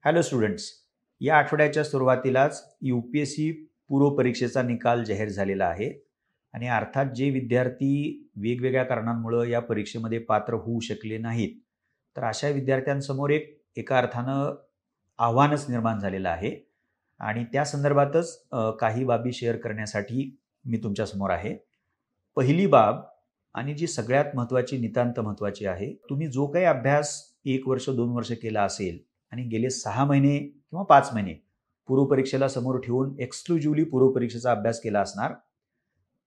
Hello students, या आठवड्याच्या सुरुवातीलाच UPSC पूर्व परीक्षेचा निकाल जाहीर झालेला आहे आणि अर्थात जे विद्यार्थी वेगवेगळ्या कारणांमुळे या परीक्षेमध्ये पात्र होऊ शकले नाहीत, तर अशा विद्यार्थ्यांसमोर एका अर्थानं आव्हानच निर्माण झालेलं आहे आणि त्या संदर्भातच काही बाबी शेअर करण्यासाठी मी तुमच्यासमोर आहे. पहिली बाब आणि जी सगळ्यात महत्त्वाची, नितांत महत्त्वाची आहे, तुम्ही जो काही अभ्यास 1 वर्ष 2 वर्ष केला असेल आणि गेले 6 महिने किंवा 5 महिने पूर्वपरीक्षेला समोर ठेवून एक्सक्लुझिव्हली पूर्वपरीक्षेचा अभ्यास केला असणार,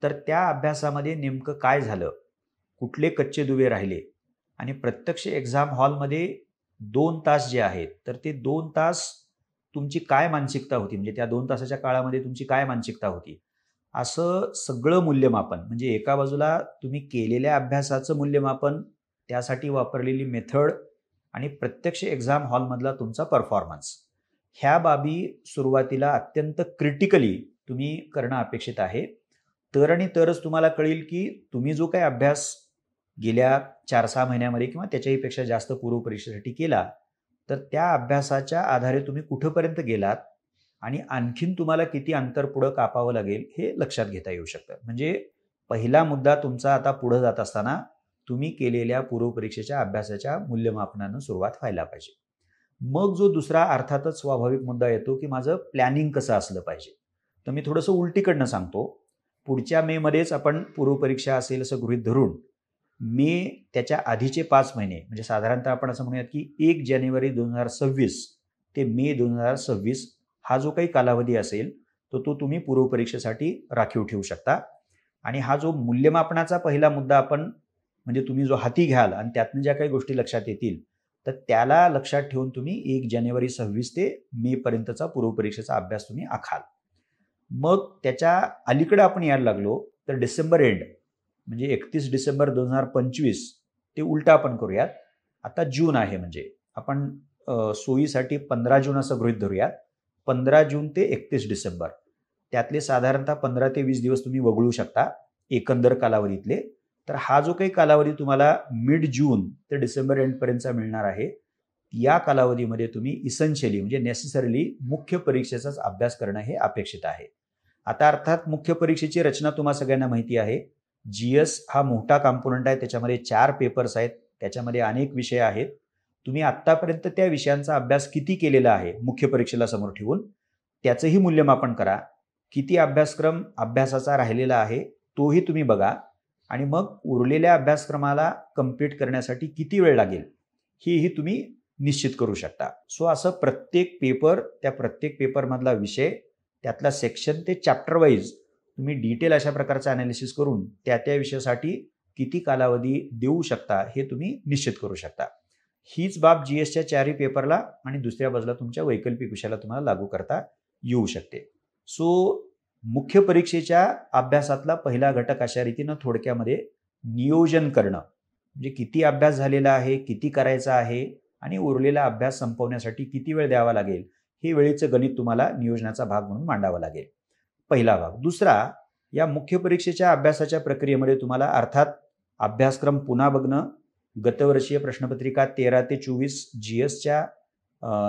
तर त्या अभ्यासामध्ये नेमकं काय झालं, कुठले कच्चे दुवे राहिले आणि प्रत्यक्ष एक्झाम हॉलमध्ये 2 तास जे आहेत, तर ते 2 तास तुमची काय मानसिकता होती, म्हणजे त्या 2 तासाच्या काळामध्ये तुमची काय मानसिकता होती, असं सगळं मूल्यमापन, म्हणजे एका बाजूला तुम्ही केलेल्या अभ्यासाचं मूल्यमापन, त्यासाठी वापरलेली मेथड आणि प्रत्यक्ष एक्झाम हॉलमधला तुमचा परफॉर्मन्स, ह्या बाबी सुरुवातीला अत्यंत क्रिटिकली तुम्ही करणं अपेक्षित आहे. तर आणि तरच तुम्हाला कळेल की तुम्ही जो काही अभ्यास गेल्या 4-6 महिन्यामध्ये किंवा त्याच्याही पेक्षा जास्त पूर्वपरीक्षेसाठी केला, तर त्या अभ्यासाच्या आधारे तुम्ही कुठंपर्यंत गेलात आणि आणखीन तुम्हाला किती अंतर पुढं कापावं लागेल हे लक्षात घेता येऊ शकतं. म्हणजे पहिला मुद्दा तुमचा आता पुढं जात असताना तुम्ही केलेल्या पूर्वपरीक्षेच्या अभ्यासाच्या मूल्यमापनानं सुरुवात व्हायला पाहिजे. मग जो दुसरा अर्थातच स्वाभाविक मुद्दा येतो की माझं प्लॅनिंग कसं असलं पाहिजे. तर मी थोडंसं उलटीकडनं सांगतो. पुढच्या मेमध्येच आपण पूर्वपरीक्षा असेल असं गृहीत धरून मे त्याच्या आधीचे 5 महिने, म्हणजे साधारणतः आपण असं म्हणूयात की 1 जानेवारी 2026 ते मे 2026 हा जो काही कालावधी असेल तो तुम्ही पूर्वपरीक्षेसाठी राखीव ठेवू शकता. आणि हा जो मूल्यमापनाचा पहिला मुद्दा आपण, म्हणजे तुम्ही जो हाती घ्याल आणि त्यातनं ज्या काही गोष्टी लक्षात येतील, तर त्याला लक्षात ठेवून तुम्ही 1 जानेवारी 26 ते मे पर्यंतचा पूर्वपरीक्षेचा अभ्यास तुम्ही आखाल. मग त्याच्या अलीकडे आपण यायला लागलो तर डिसेंबर एंड, म्हणजे 31 डिसेंबर 2025 ते उलटा आपण करूयात. आता जून आहे, म्हणजे आपण सोयीसाठी 15 जून असं गृहीत धरूयात. 15 जून ते 31 डिसेंबर त्यातले साधारणतः 15 ते 20 दिवस तुम्ही वगळू शकता एकंदर कालावधीतले. तर हा जो काही कालावधी तुम्हाला मिड जून ते डिसेंबर एंडपर्यंतचा मिळणार आहे, या कालावधीमध्ये तुम्ही इसेन्शियली म्हणजे नेसेसरीली मुख्य परीक्षेचाच अभ्यास करणं हे अपेक्षित आहे. आता अर्थात मुख्य परीक्षेची रचना तुम्हाला सगळ्यांना माहिती आहे. GS हा मोठा कॉम्पोनंट आहे, त्याच्यामध्ये 4 पेपर्स आहेत, त्याच्यामध्ये अनेक विषय आहेत. तुम्ही आत्तापर्यंत त्या विषयांचा अभ्यास किती केलेला आहे मुख्य परीक्षेला समोर ठेवून त्याचंही मूल्यमापन करा. किती अभ्यासक्रम अभ्यासाचा राहिलेला आहे तोही तुम्ही बघा आणि मग उरलेल्या अभ्यासक्रमाला कंप्लीट करण्यासाठी किती वेळ लागेल हेही तुम्ही निश्चित करू शकता. सो असं प्रत्येक पेपर, त्या प्रत्येक पेपरमधला विषय, त्यातला सेक्शन ते चॅप्टर वाईज तुम्ही डिटेल अशा प्रकारचं अनालिसिस करून त्या विषयासाठी किती कालावधी देऊ शकता हे तुम्ही निश्चित करू शकता. हीच बाब GSच्या 4ही पेपरला आणि दुसऱ्या बाजूला तुमच्या वैकल्पिक विषयाला तुम्हाला लागू करता येऊ शकते. सो मुख्य परीक्षेच्या अभ्यासातला पहिला घटक अशा रीतीनं थोडक्यामध्ये नियोजन करणं, म्हणजे किती अभ्यास झालेला आहे, किती करायचा आहे आणि उरलेला अभ्यास संपवण्यासाठी किती वेळ द्यावा लागेल, हे वेळेचं गणित तुम्हाला नियोजनाचा भाग म्हणून मांडावं लागेल. पहिला भाग. दुसरा, या मुख्य परीक्षेच्या अभ्यासाच्या प्रक्रियेमध्ये तुम्हाला अर्थात अभ्यासक्रम पुन्हा बघणं, गतवर्षीय प्रश्नपत्रिका 13 ते 24 GSच्या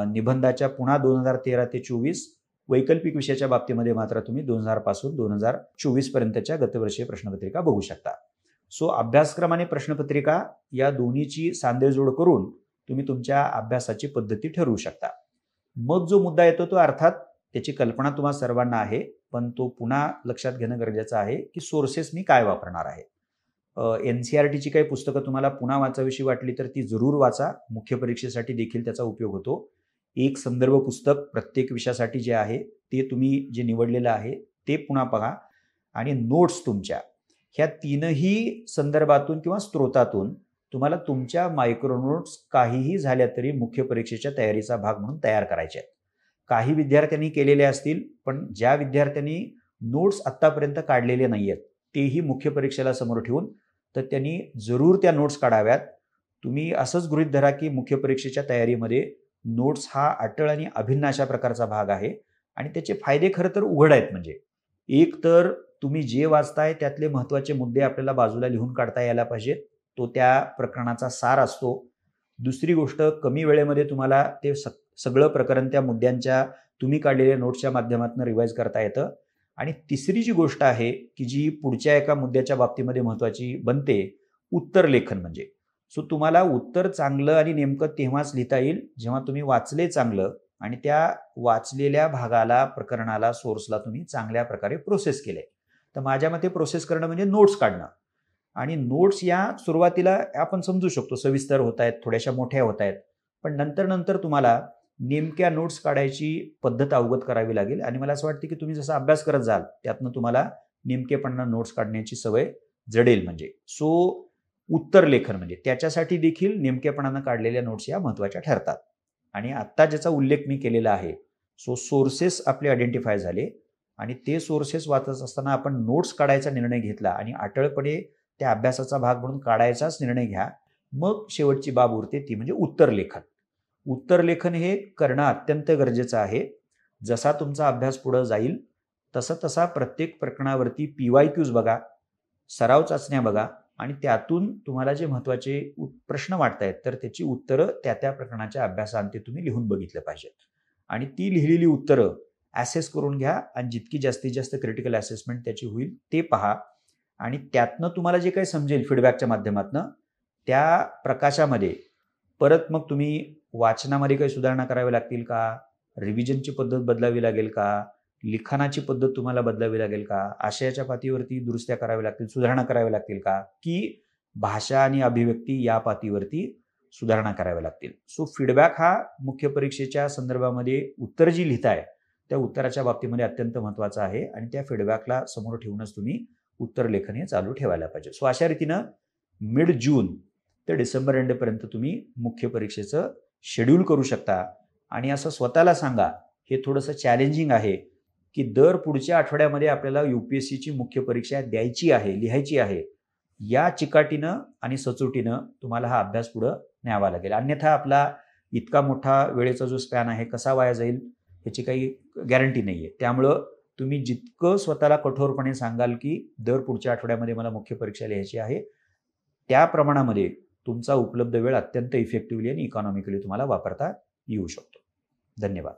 निबंधाच्या पुन्हा 2013 ते 24, वैकल्पिक विषयाच्या बाबतीमध्ये मात्र तुम्ही 2000 पासून 2024 पर्यंतच्या गतवर्षीय प्रश्नपत्रिका बघू शकता. सो अभ्यासक्रम आणि प्रश्नपत्रिका या दोन्हीची सांधेजोड करून तुम्ही तुमच्या अभ्यासाची पद्धती ठरवू शकता. मग जो मुद्दा येतो तो अर्थात त्याची कल्पना तुम्हाला सर्वांना आहे, पण तो पुन्हा लक्षात घेणं गरजेचं आहे की सोर्सेस मी काय वापरणार आहे. NCERTची काही पुस्तकं तुम्हाला पुन्हा वाचावीशी वाटली तर ती जरूर वाचा. मुख्य परीक्षेसाठी देखील त्याचा उपयोग होतो. एक संदर्भ पुस्तक प्रत्येक विषयासाठी जे आहे ते तुम्ही जे निवडलेलं आहे ते पुन्हा पहा आणि नोट्स तुमच्या ह्या तीनही संदर्भातून किंवा स्त्रोतातून तुम्हाला तुमच्या मायक्रो नोट्स काहीही झाल्या तरी मुख्य परीक्षेच्या तयारीचा भाग म्हणून तयार करायचे आहेत. काही विद्यार्थ्यांनी केलेले असतील, पण ज्या विद्यार्थ्यांनी नोट्स आत्तापर्यंत काढलेले नाही आहेत तेही मुख्य परीक्षेला समोर ठेवून तर त्यांनी जरूर त्या नोट्स काढाव्यात. तुम्ही असंच गृहीत धरा की मुख्य परीक्षेच्या तयारीमध्ये नोट्स हा अटळ आणि अभिन्न अशा प्रकारचा भाग आहे आणि त्याचे फायदे खरं तर उघड आहेत. म्हणजे एक तर तुम्ही जे वाचताय त्यातले महत्त्वाचे मुद्दे आपल्याला बाजूला लिहून काढता यायला पाहिजेत, तो त्या प्रकरणाचा सार असतो. दुसरी गोष्ट, कमी वेळेमध्ये तुम्हाला ते सगळं प्रकरण त्या मुद्द्यांच्या तुम्ही काढलेल्या नोट्सच्या माध्यमातून रिवाईज करता येतं. आणि तिसरी जी गोष्ट आहे की जी पुढच्या एका मुद्द्याच्या बाबतीमध्ये महत्त्वाची बनते, उत्तर लेखन म्हणजे. सो तुम्हाला उत्तर चांगलं आणि नेमकं तेव्हाच लिहिता येईल जेव्हा तुम्ही वाचले चांगलं आणि त्या वाचलेल्या भागाला, प्रकरणाला, सोर्सला तुम्ही चांगल्या प्रकारे प्रोसेस केले. तर माझ्या मते प्रोसेस करणं म्हणजे नोट्स काढणं. आणि नोट्स या सुरुवातीला आपण समजू शकतो सविस्तर होत आहेत, थोड्याशा मोठ्या होत आहेत, पण नंतर तुम्हाला नेमक्या नोट्स काढायची पद्धत अवगत करावी लागेल. आणि मला असं वाटतं की तुम्ही जसा अभ्यास करत जाल त्यातनं तुम्हाला नेमकेपणा नोट्स काढण्याची सवय जडेल. म्हणजे सो उत्तर लेखन म्हणजे त्याच्यासाठी देखील नेमकेपणानं काढलेल्या नोट्स या महत्त्वाच्या ठरतात. आणि आत्ता ज्याचा उल्लेख मी केलेला आहे, सो सोर्सेस आपले आयडेंटिफाय झाले आणि ते सोर्सेस वाचत असताना आपण नोट्स काढायचा निर्णय घेतला आणि अटळपणे त्या अभ्यासाचा भाग म्हणून काढायचाच निर्णय घ्या. मग शेवटची बाब उरते ती म्हणजे उत्तर लेखन. उत्तर लेखन हे करणं अत्यंत गरजेचं आहे. जसा तुमचा अभ्यास पुढे जाईल तसा प्रत्येक प्रकरणावरती PYQs बघा, सराव चाचण्या बघा आणि त्यातून तुम्हाला जे महत्त्वाचे प्रश्न वाटतायत तर त्याची उत्तरं त्या प्रकरणाच्या अभ्यासाअंती तुम्ही लिहून बघितलं पाहिजेत. आणि ती लिहिलेली उत्तरं ॲसेस करून घ्या आणि जितकी जास्तीत जास्त क्रिटिकल असेसमेंट त्याची होईल ते पहा. आणि त्यातनं तुम्हाला जे काही समजेल फीडबॅकच्या माध्यमातून त्या प्रकाशामध्ये परत मग तुम्ही वाचनामध्ये काही सुधारणा कराव्या लागतील का, रिव्हिजनची पद्धत बदलावी लागेल का, लिखाणाची पद्धत तुम्हाला बदलावी लागेल का, आशयाच्या पातळीवरती दुरुस्त्या कराव्या लागतील, सुधारणा कराव्या लागतील का, की भाषा आणि अभिव्यक्ती या पातळीवरती सुधारणा कराव्या लागतील. सो फीडबॅक हा मुख्य परीक्षेच्या संदर्भामध्ये उत्तर जी लिहिताय त्या उत्तराच्या बाबतीमध्ये अत्यंत महत्त्वाचा आहे आणि त्या फीडबॅकला समोर ठेवूनच तुम्ही उत्तर लेखन हे चालू ठेवायला पाहिजे. सो अशा रीतीनं मिड जून ते डिसेंबर एंडपर्यंत तुम्ही मुख्य परीक्षेचं शेड्यूल करू शकता. आणि असं स्वतःला सांगा, हे थोडंसं चॅलेंजिंग आहे की दर पुढच्या आठवड्यामध्ये आपल्याला UPSCची मुख्य परीक्षा द्यायची आहे, लिहायची आहे. या चिकाटीनं आणि सचोटीनं तुम्हाला हा अभ्यास पुढं न्यावा लागेल. अन्यथा आपला इतका मोठा वेळेचा जो स्पॅन आहे कसा वाया जाईल ह्याची काही गॅरंटी नाही आहे. त्यामुळं तुम्ही जितकं स्वतःला कठोरपणे सांगाल की दर पुढच्या आठवड्यामध्ये मला मुख्य परीक्षा लिहायची आहे, त्या प्रमाणामध्ये तुमचा उपलब्ध वेळ अत्यंत इफेक्टिव्हली आणि इकॉनॉमिकली तुम्हाला वापरता येऊ शकतो. धन्यवाद.